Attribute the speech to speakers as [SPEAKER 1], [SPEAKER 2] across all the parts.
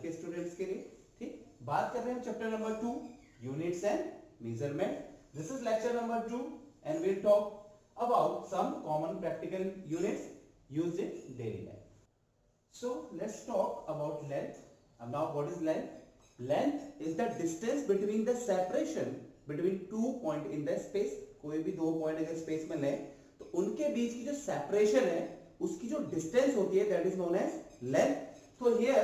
[SPEAKER 1] के स्टूडेंट्स के लिए। ठीक, बात कर रहे हैं chapter number 2 units and measurement. This is lecture number 2 and we'll talk about some common practical units used in daily life. So let's talk about length. And now what is length? Length is the distance between the separation between two point in the space. कोई भी दो point अगर space में लें तो उनके बीच की जो सेपरेशन है उसकी जो डिस्टेंस होती है that is known as length. So here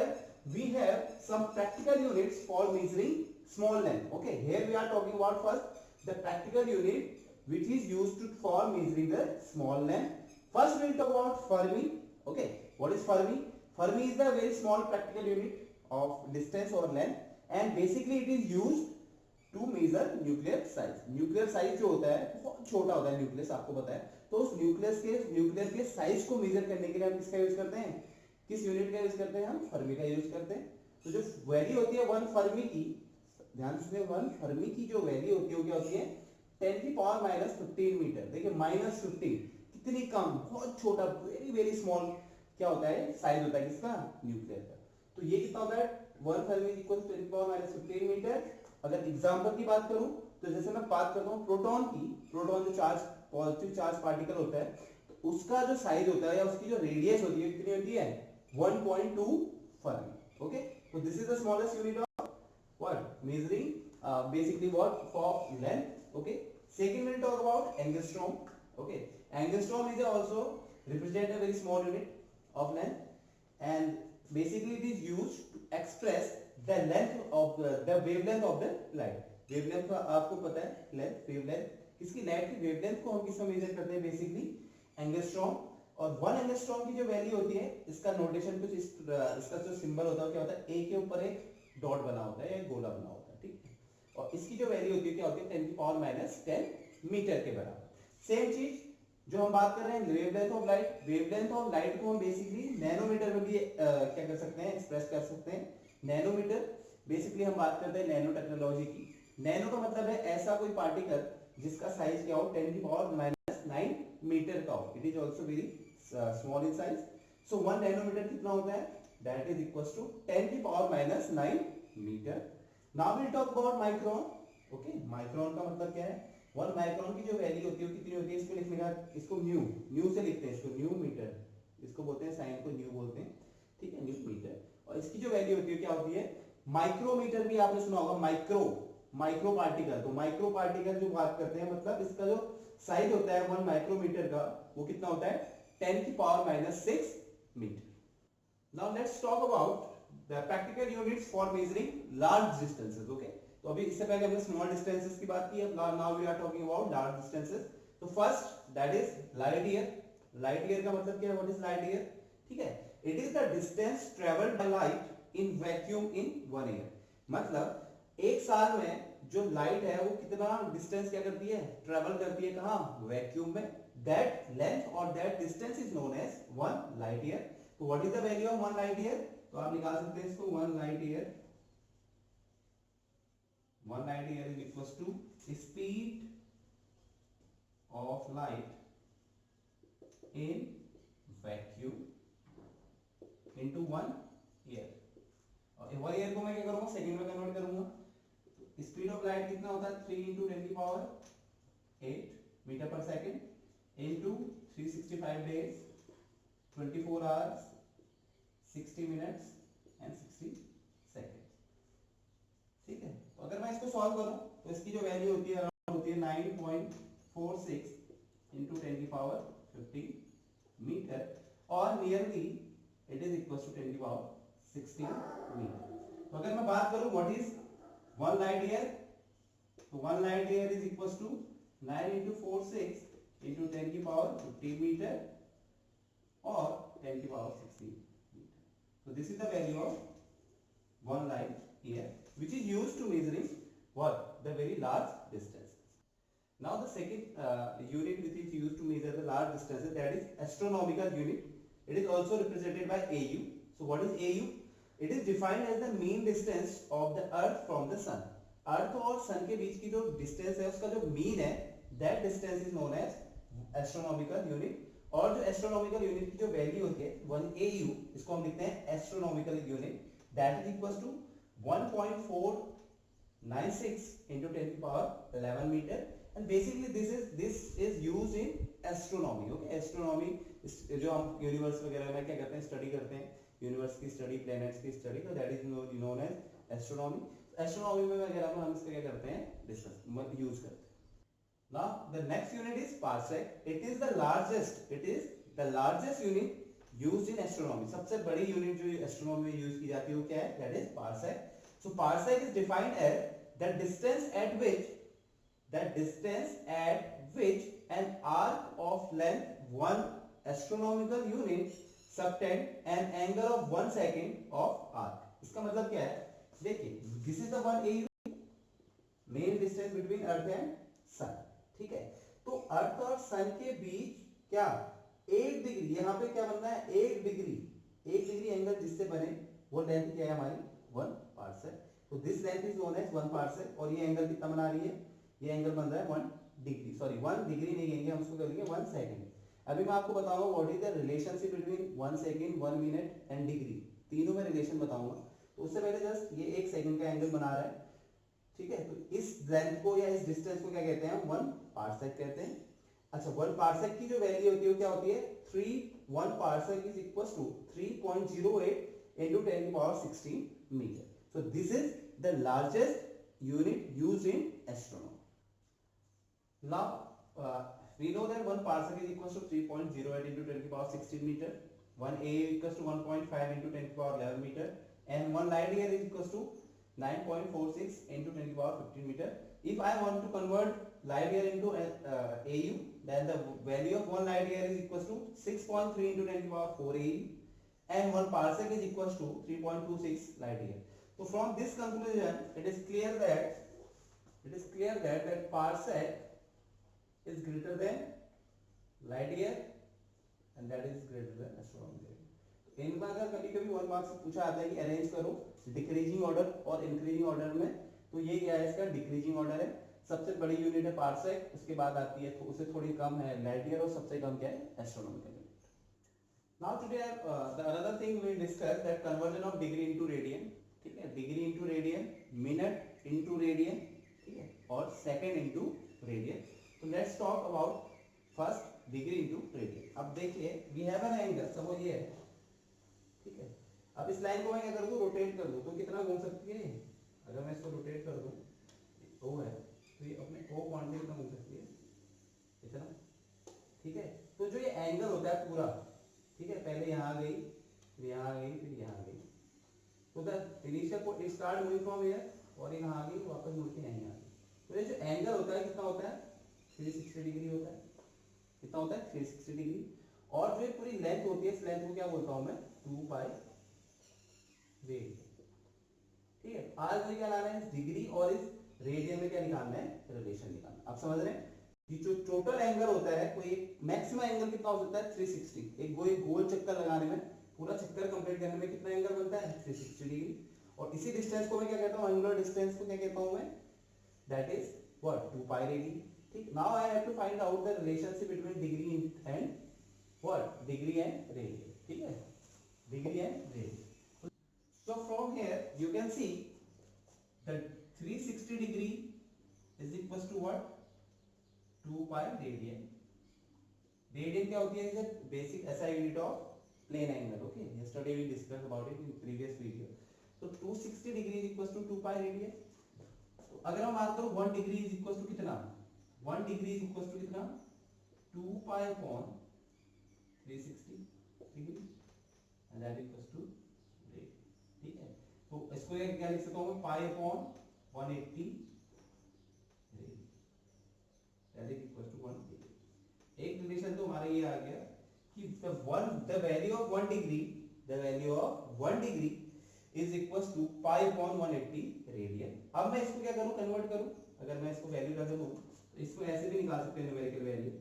[SPEAKER 1] we have some practical units for measuring small length. Okay, here we are talking about first the practical unit which is used for measuring the small length. First we will talk about Fermi. Okay, what is Fermi? Fermi is the very small practical unit of distance or length and basically it is used to measure nuclear size. nuclear size जो होता है बहुत छोटा होता है nucleus, आपको पता है. तो उस न्यूक्लियर के साइज को मेजर करने के लिए हम किसका यूज करते हैं, किस यूनिट का यूज करते हैं, हम फर्मी का यूज करते हैं. तो जो वैल्यू होती है 1 फर्मी की, ध्यान से 1 फर्मी की जो वैल्यू होती है वो क्या होती है 10 की पावर माइनस 15 मीटर. देखिए माइनस 15 कितनी कम, बहुत छोटा, वेरी वेरी स्मॉल क्या होता है साइज होता है किसका, न्यूक्लियर का. तो ये कितना होता है 1 फर्मी इक्वल टू 10 की पावर माइनस 15 मीटर. अगर एग्जांपल की बात करूं तो जैसे मैं बात करता हूं प्रोटॉन की, प्रोटॉन जो चार्ज पॉजिटिव चार्ज पार्टिकल होता है तो उसका जो साइज होता है या उसकी जो रेडियस होती है कितनी होती है 1.2 Fermi. Okay, so this is the smallest unit of what measuring basically what for length. Okay, second we'll talk about angstrom. Okay, angstrom is also represent a very small unit of length and basically it is used to express the length of the wavelength of the light. wavelength का आपको पता है length, wavelength, इसकी light की wavelength को हम किसमें major करते हैं बेसिकली एंगस्ट्रॉम. और 1 एंगस्ट्रॉम की जो वैल्यू होती है इसका नोटेशन कुछ इसका जो सिंबल होता है क्या होता है, ए के ऊपर एक डॉट बना होता है या एक गोला बना होता है. ठीक है, और इसकी जो वैल्यू होती है क्या होती है 10 की पावर माइनस 10 मीटर के बराबर. सेम चीज जो हम बात कर रहे हैं wavelength of light, wavelength of light को हम बेसिकली नैनोमीटर में भी क्या कर सकते हैं, एक्सप्रेस कर सकते हैं. नैनोमीटर बेसिकली हम बात करते हैं नैनो टेक्नोलॉजी की. नैनो का मतलब है ऐसा कोई पार्टिकल जिसका साइज क्या हो 10 की पावर माइनस 9 मीटर का हो. It is also very small in size. So 1 nanometre कितना होता है, दैट इज इक्वल्स टू 10 की power minus 9 metre. Now we talk about micron. Okay, micron का मतलब क्या है, 1 माइक्रोन की जो वैल्यू होती है कितनी होती है, इसको लिखने का, इसको न्यू, न्यू से लिखते हैं, इसको न्यू मीटर, इसको बोलते हैं, साइन को न्यू बोलते हैं. ठीक है, न्यू मीटर. और इसकी जो वैल्यू होती है क्या होती है, माइक्रोमीटर भी आपने सुना होगा, माइक्रो, माइक्रो पार्टिकल. तो माइक्रो पार्टिकल जो बात करते हैं मतलब इसका जो साइज होता है 1 माइक्रोमीटर का वो कितना होता है 10 की power minus 6 metre. Now let's talk about the practical units for measuring large distances. Okay, तो अभी इससे पहले हमने स्मॉल डिस्टेंसेस की बात की, अब now we are talking about large distances. तो first that is light year. Light year का मतलब क्या है, व्हाट इज लाइट ईयर. ठीक है, it is the distance travelled by light in vacuum in 1 year. मतलब एक साल में जो लाइट है वो कितना डिस्टेंस क्या करती है, ट्रेवल करती है, कहां, वैक्यूम में. दैट लेंथ और that distance is known as 1 light year. तो what is the value of 1 light year, तो आप निकाल सकते हैं इसको 1 light year. 1 light year is equals to speed of light in vacuum into 1 year. और 1 ईयर को मैं क्या करूंगा, सेकंड में कन्वर्ट करूंगा. तो स्पीड ऑफ लाइट कितना होता है 3 into 10 की पावर 8 मीटर पर second into 365 days 24 hours 60 minutes and 60 seconds. ठीक है, तो अगर मैं इसको सॉल्व करूं तो इसकी जो वैल्यू होती है अराउंड होती है 9.46 into 10 की पावर 15 मीटर और nearly it is equal to 10 की पावर 16 मीटर. तो अगर मैं बात करूं व्हाट इज 1 लाइट ईयर, तो 1 light year is equal to 9 into 46 into 10 की पावर 15 मीटर और 10 की power 16 metre. So this is the value of 1 light year which is used to measuring what, the very large distances. Now the second unit which is used to measure the large distances, that is astronomical unit. It is also represented by AU. So what is AU? It is defined as the mean distance of the earth from the sun. अर्थ और सन के बीच की जो distance है उसका जो mean है that distance is known as astronomical unit. और जो एस्ट्रोनॉमिकल यूनिट की जो वैल्यू होती है 1 AU, इसको हम लिखते हैं astronomical unit. that is equals to 1.496 into 10 to the power 11 meter. And basically this is used in astronomy. Okay, astronomy जो हम यूनिवर्स वगैरह में क्या करते हैं, स्टडी करते हैं, यूनिवर्स की स्टडी, प्लैनेट्स की स्टडी, तो that is known as astronomy. Astronomy में वगैरह में हम इसका क्या करते हैं, डिस्कस यूज करते हैं. Now the next unit is parsec. It is the largest unit used in astronomy. सबसे बड़ी यूनिट जो एस्ट्रोनॉमी में यूज की जाती है वो क्या है, that is parsec. So parsec is defined as the distance at which an arc of length 1 astronomical unit subtend an angle of 1 second of arc. इसका मतलब क्या है, देखिए this is the one AU, main distance between earth and sun. ठीक है, तो अर्थ और सन के बीच क्या 1 डिग्री, यहाँ पे क्या बनना है 1 डिग्री एंगल जिससे बने वो लेंथ क्या है हमारी 1 पार्सेक. तो this length is known as 1 parsec. और ये एंगल कितना बना रही है, ये एंगल बन रहा है 1 डिग्री, सॉरी 1 डिग्री नहीं कहेंगे हम, उसको करेंगे 1 सेकंड. अभी मैं आपको बताऊंगा what is the relationship between 1 second 1 minute and degree, तीनों में रिलेशन बताऊंगा. तो उससे पहले जस्ट ये 1 सेकंड का एंगल बना रहा है. ठीक है, तो इस लेंथ को या इस डिस्टेंस को क्या कहते हैं, 1 पार्सेक कहते हैं. अच्छा, 1 पार्सेक की जो वैल्यू होती है वो क्या होती है, 1 parsec is equals to 3.08 into 10 to the power 16 meter. So this is the largest unit used in astronomy. Now we know that 1 parsec is equals to 3.08 into 10 to the power 16 meter, 1 AU equals to 1.5 into 10 to the power 11 meter, and 1 light year is equals to 9.46 into 10 to the power 15 meter. If I want to convert light year into AU, then the value of 1 light year is equals to 6.3 into 10 to the power 4 AU, and 1 parsec is equals to 3.26 light year. So from this conclusion, it is clear that that parsec is greater than light year, and that is greater than astronomical. इनका अगर कभी-कभी 1 marks से पूछा आता है कि arrange करो decreasing order और इंक्रीजिंग ऑर्डर में, तो ये क्या है, इसका डिक्रीजिंग ऑर्डर है. सबसे बड़ी यूनिट है पार्सेक, उसके बाद आती है तो उससे थोड़ी कम है लाइट ईयर, और सबसे कम क्या है astronomical unit. Now today the another thing we will discuss that conversion of degree into radian. ठीक है, degree into radian, minute into radian, ठीक है, और सेकंड इनटू रेडियन. तो let's talk about first degree into radian. अब देखिए we have an angle, suppose ये है, ठीक है. अब इस लाइन को मैं क्या कर दूं, रोटेट कर दूं, तो कितना घूम सकती है, अगर मैं इसको रोटेट कर दूं, ओ है तो ये अपने ओ पॉइंट पे कितना घूम सकती है, इतना. ठीक है, तो जो ये एंगल होता है पूरा, ठीक है, पहले यहाँ गई, फिर यहाँ गई, फिर यहाँ गई, तो the initial point start moving from here, और यहाँ आ गई वापस मुड़ के यहीं आ गई. तो ये जो एंगल होता है कितना होता है, 360 डिग्री होता है. कितना होता है, 360 डिग्री. और जो पूरी लेंथ होती है, इस लेंथ को क्या बोलता हूं मैं, 2 पाई रेडियन. ठीक है, आज मुझे क्या लाना है, इस डिग्री और इस रेडियन में क्या निकालना है, रिलेशन निकालना. आप समझ रहे हैं कि जो टोटल एंगल होता है, कोई मैक्सिमम एंगल कितना हो सकता है, 360. एक गोल चक्कर लगाने में, पूरा चक्कर कंप्लीट करने में कितना एंगल बनता है, 360 डिग्री. और इसी डिस्टेंस को मैं क्या कहता हूं, एंगुलर डिस्टेंस को क्या कहता हूं मैं, that is what, 2 pi radian. ठीक, now I have to find out the relationship between degree and what, degree and radian. ठीक है, degree and radian. So from here you can see that 360 degree is equals to what, 2 pi radian. Radian क्या होती है, is a basic SI unit of plane angle. Okay, yesterday we discussed about it in previous video. So 260 degree is equals to 2 pi radian. तो अगर हम बात करो 1 degree is equals to कितना, 1 degree is equals to कितना, 2 pi upon 360 degree, and that is equals to radian. ठीक है, तो इसको क्या लिख सकता हूं मैं, pi upon 180 radian, that is equal to 180. एक रिलेशन तो हमारा ये आ गया कि the value of 1 degree is equals to pi upon 180 radian. अब मैं इसको क्या करूं, कन्वर्ट करूं. अगर मैं इसको वैल्यू रख दूं तो इसको ऐसे भी निकाल सकते हैं, numerical value,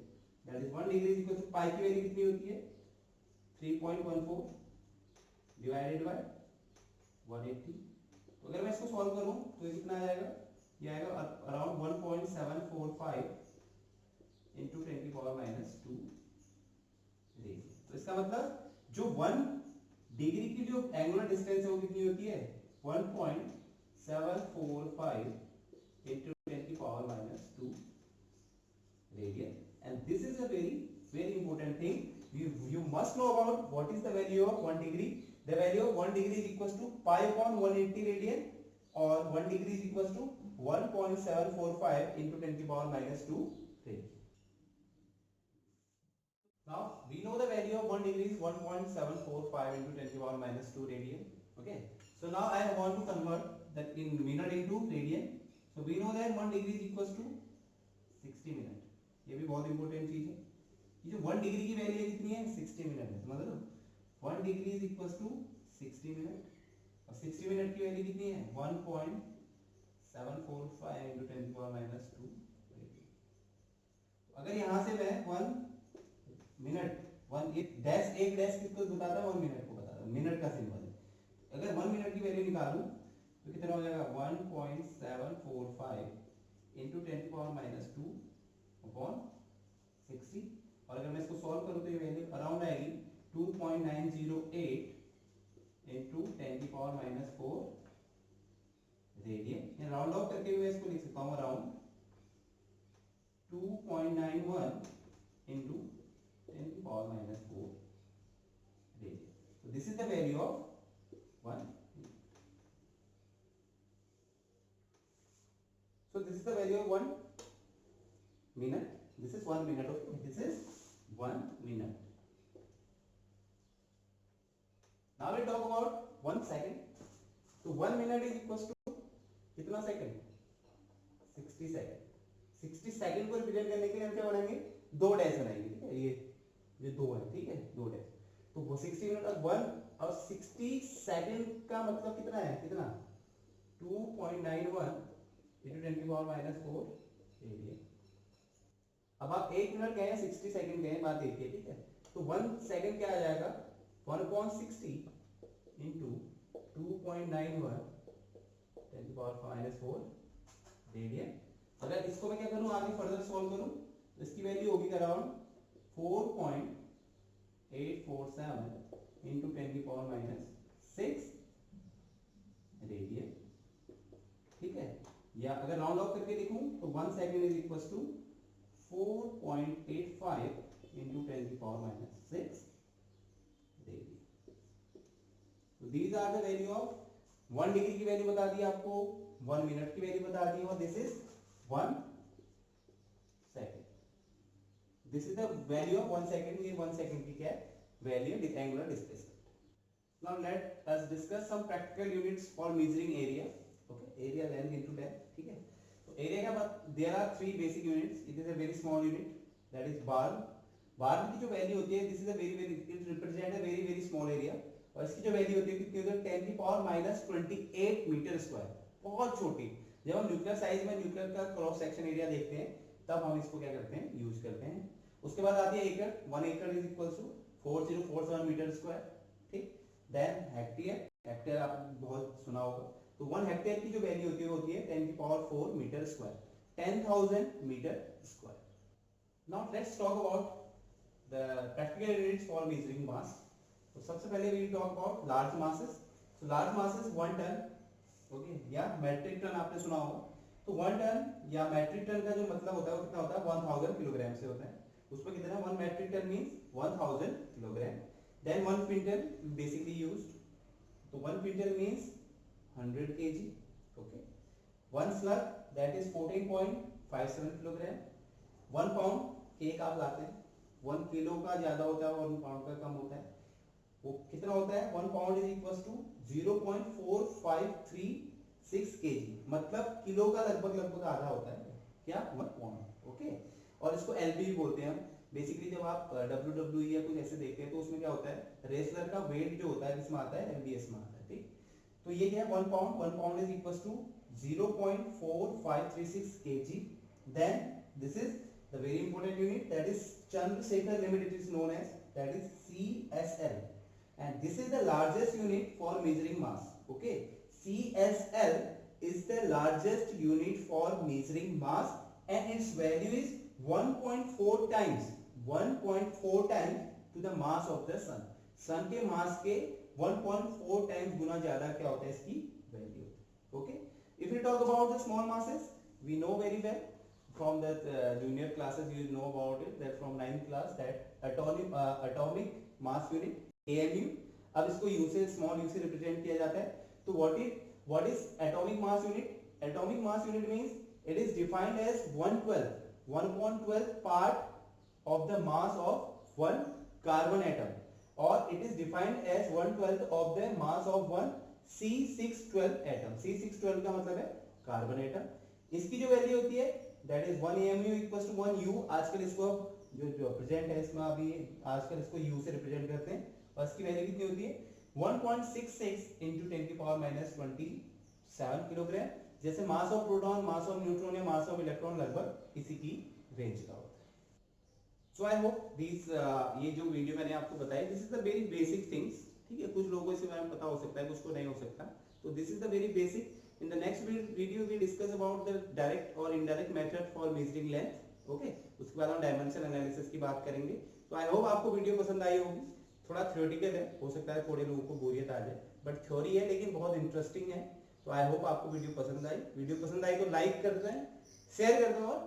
[SPEAKER 1] that is 1 degree is equal to pi की वैल्यू कितनी होती है, 3.14 डिवाइडेड बाय 180. तो अगर मैं इसको सॉल्व करूं तो ये कितना आ जाएगा, ये आएगा अराउंड 1.745 into 10 की पावर -2 रेडियन. तो इसका मतलब जो 1 डिग्री की जो एंगुलर डिस्टेंस है वो कितनी होती है 1.745 into 10 की power -2 radian. And this is a very important thing. You must know about what is the value of 1 degree. The value of 1 degree is equals to pi upon 180 radian, or 1 degree is equals to 1.745 into 10 की power -2 radian. Now we know the value of 1 degree is 1.745 into 10 to the power -2 radian. Okay. So now I want to convert that in minute into radian. So we know that 1 degree is equals to 60 minute. ये भी बहुत important चीज है. ये जो 1 degree की value कितनी है 60 मिनट है. समझ लो 1 degree is equals to 60 minute, और 60 मिनट की वैल्यू कितनी है 1.745 into 10 to the power -2 radian. अगर यहाँ से मैं 1 मिनट 1 डैश किसको बताता है 1 मिनट को बताता है, मिनट का सिंबल है. अगर 1 मिनट की वैल्यू निकालूं तो कितना हो जाएगा 1.745 into 10 to the power -2 upon 60. और अगर मैं इसको सॉल्व करूं तो ये वैल्यू अराउंड आएगी 2.908 into 10 की पावर -4 रेडियन. ये राउंड ऑफ करके मैं इसको लिख सकता हूं अराउंड 2.91 into 10 की power -4 radian. So this is the value of 1. So this is the value of 1 minute. This is 1 minute. Okay, this is 1 minute. Now we talk about 1 second. So 1 minute is equals to कितना second 60 second. 60 second को represent करने के लिए हम क्या बनाएंगे 2 dash बनाएंगे. ठीक है, ये 2 है. ठीक है 2 डैश. तो वो 60 मिनट और 1 और 60 सेकंड का मतलब कितना है कितना 2.91 into 10 की पावर -4 रेडियन. अब आप 1 मिनट गए 60 सेकंड गए बात देखिए. ठीक है, तो 1 सेकंड क्या आ जाएगा 1/60 into 2.91 10 की पावर -4 रेडियन. अगर इसको मैं क्या करूं आगे फर्दर सॉल्व करूं तो इसकी वैल्यू होगी अराउंड 4.847 into 10 की पावर -6 रेडियन. ठीक है, या अगर राउंड ऑफ करके लिखूं तो 1 second is equals to 4.85 into 10 की पावर -6 रेडियन. तो these are the value of 1 degree की वैल्यू बता दी आपको, 1 मिनट की वैल्यू बता दी, और this is 1 second. This is the value of 1 second. ये 1 सेकंड की क्या है value angular displacement. Now let us discuss some practical units for measuring area. Okay, area length into depth. ठीक है, तो एरिया का बात there are 3 basic units. It is a very small unit that is bar. Bar की जो वैल्यू होती है this is a very it represent a very small area, और इसकी जो वैल्यू होती है कितनी होती है 10 की पावर -28 मीटर स्क्वायर. बहुत छोटी. जब हम न्यूक्लियर साइज में न्यूक्लियर का क्रॉस सेक्शन एरिया देखते हैं तब हम इसको क्या करते हैं यूज करते हैं. उसके बाद आती है एकड़. 1 एकड़ is equals to 4047 metre square. ठीक, देन हेक्टेयर. हेक्टेयर आप बहुत सुना होगा. तो 1 हेक्टेयर की जो वैल्यू होती है 10 की power 4 metre square, 10,000 metre square. Now let's talk about the practical units for measuring mass. तो सबसे पहले we will talk about large masses. So large masses 1 ton. Okay, या मैट्रिक टन आपने सुना होगा. तो 1 टन या मैट्रिक टन का जो मतलब होता है वो कितना होता है 1000 किलोग्राम से होता है. उसमें कितना 1 metric ton means 1000 kilogram. Then 1 quintal basically used. तो 1 quintal means 100 kg. Okay, 1 slug that is 14.57 kilogram. 1 pound cake आप लाते हैं 1 किलो का ज्यादा होता है 1 पाउंड का कम होता है. वो कितना होता है 1 pound is equals to 0.4536 kg. मतलब किलो का लगभग आधा होता है क्या 1 पाउंड. ओके, और इसको एलबी भी बोलते हैं हम. बेसिकली जब आप WWE या कुछ ऐसे देखते हैं तो उसमें क्या होता है रेसलर का वेट जो होता है किसमें आता है एलबीएस में आता है. ठीक, तो ये क्या है 1 pound. 1 pound is equals to 0.4536 kg. Then this is the very important unit that is Chandrasekhar limit. It is known as that is CSL, and this is the largest unit for measuring mass. Okay, CSL is the largest unit for measuring mass, and its value is 1.4 times to the mass of the sun. sun के mass के 1.4 times गुना ज्यादा क्या होता है इसकी वैल्यू। Okay, if you talk about the small masses, we know very well from the junior classes, you know about it that from 9th class that atomic mass unit AMU। अब इसको u से small u से represent किया जाता है। तो what is atomic mass unit? Atomic mass unit means it is defined as 1/12 part of the mass of one carbon atom, or it is defined as 1/12 of the mass of one C612 atom। C612 का मतलब है carbon atom. इसकी जो वैल्यू होती है that is 1 AMU equals to 1 U। आजकल इसको जो प्रेजेंट है इसमें अभी आजकल इसको U से रिप्रेजेंट करते हैं, और इसकी वैल्यू कितनी होती है 1.66 into 10 की पावर माइनस 27 किलोग्राम। जैसे mass of proton, mass of neutron या मास ऑफ इलेक्ट्रॉन लगभग इसी की रेंज का होता है। सो आई होप दिस ये जो वीडियो मैंने आपको बताया, this is the very basic things. ठीक है, कुछ लोगों को इसके बारे में पता हो सकता है, कुछ को नहीं हो सकता। तो this is the very basic. In the next video we discuss about the direct or indirect method for measuring length। okay, उसके बाद हम डायमेंशन एनालिसिस की बात करेंगे। तो आई होप आपको वीडियो पसंद आई होगी। थोड़ा थ्योरेटिकल है, हो सकता है थोड़े लोगों को बोरियत आ जाए, बट थ्योरी है लेकिन बहुत इंटरेस्टिंग है। तो आई होप आपको वीडियो पसंद आई। वीडियो पसंद आई तो लाइक कर दें, शेयर कर दें और